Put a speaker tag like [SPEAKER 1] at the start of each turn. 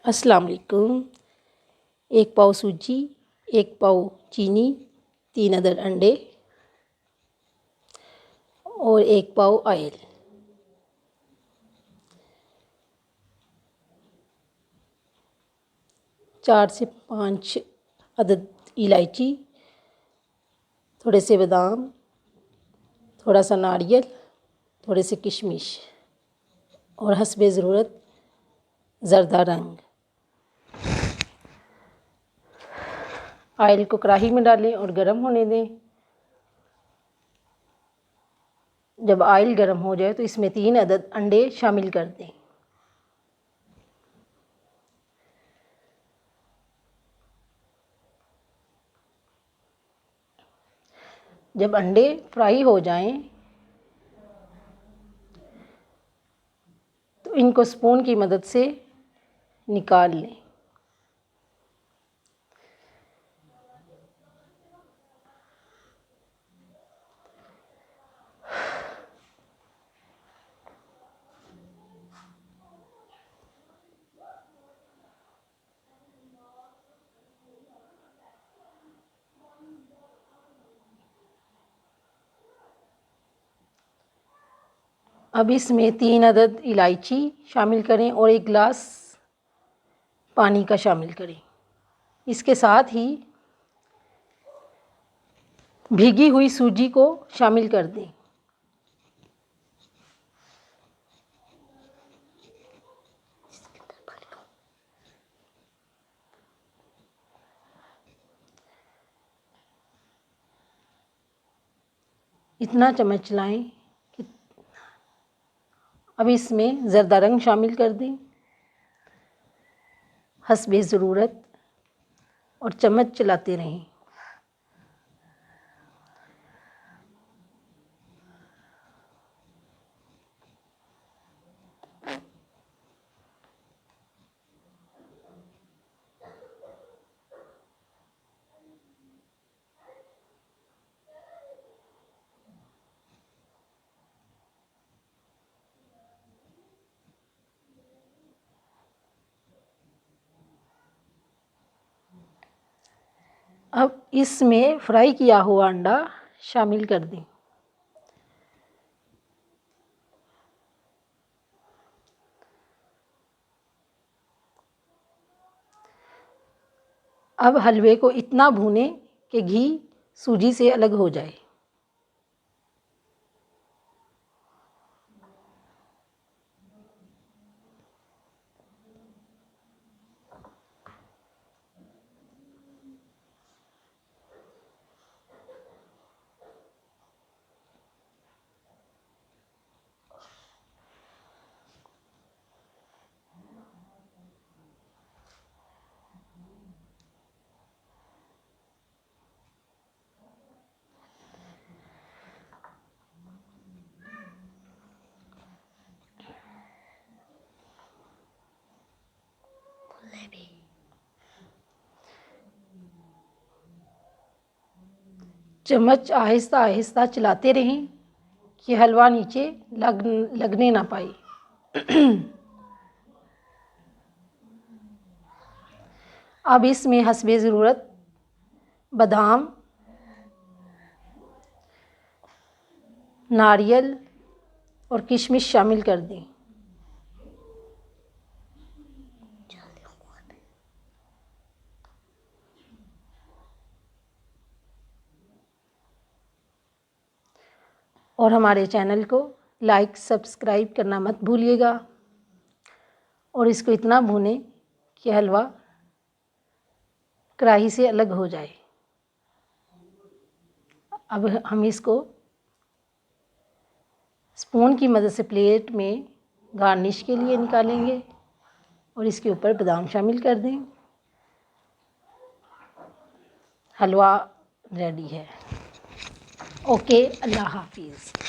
[SPEAKER 1] अस्सलाम वालेकुम। 1 पाव सूजी, 1 पाव चीनी, 3 अदद अंडे और 1 पाव ऑयल। चार से 5 अदद इलायची, थोड़े से बादाम, थोड़ा सा नारियल, थोड़े से किशमिश और हस्बे ज़रूरत ज़रदा रंग। ऑयल को कढ़ाई में डालें और गरम होने दें। जब ऑयल गरम हो जाए तो इसमें 3 अदद अंडे शामिल कर दें। जब अंडे फ्राई हो जाएं तो इनको स्पून की मदद से निकाल लें। अब इसमें 3 अदद इलायची शामिल करें और 1 गिलास पानी का शामिल करें। इसके साथ ही भीगी हुई सूजी को शामिल कर दें। इतना चम्मच चलाएं कि अब इसमें ज़रदा रंग शामिल कर दें हस्बे ज़रूरत और चम्मच चलाते रहें। अब इसमें फ्राई किया हुआ अंडा शामिल कर दें। अब हलवे को इतना भूनें कि घी सूजी से अलग हो जाए। चम्मच आहिस्ता आहिस्ता चलाते रहें कि हलवा नीचे लगने ना पाए। अब इसमें हस्बे ज़रूरत बादाम, नारियल और किशमिश शामिल कर दें। और हमारे चैनल को लाइक सब्सक्राइब करना मत भूलिएगा और इसको इतना भूनें कि हलवा कढ़ाई से अलग हो जाए। अब हम इसको स्पून की मदद से प्लेट में गार्निश के लिए निकालेंगे और इसके ऊपर बादाम शामिल कर दें। हलवा रेडी है। ओके, अल्लाह हाफिज़।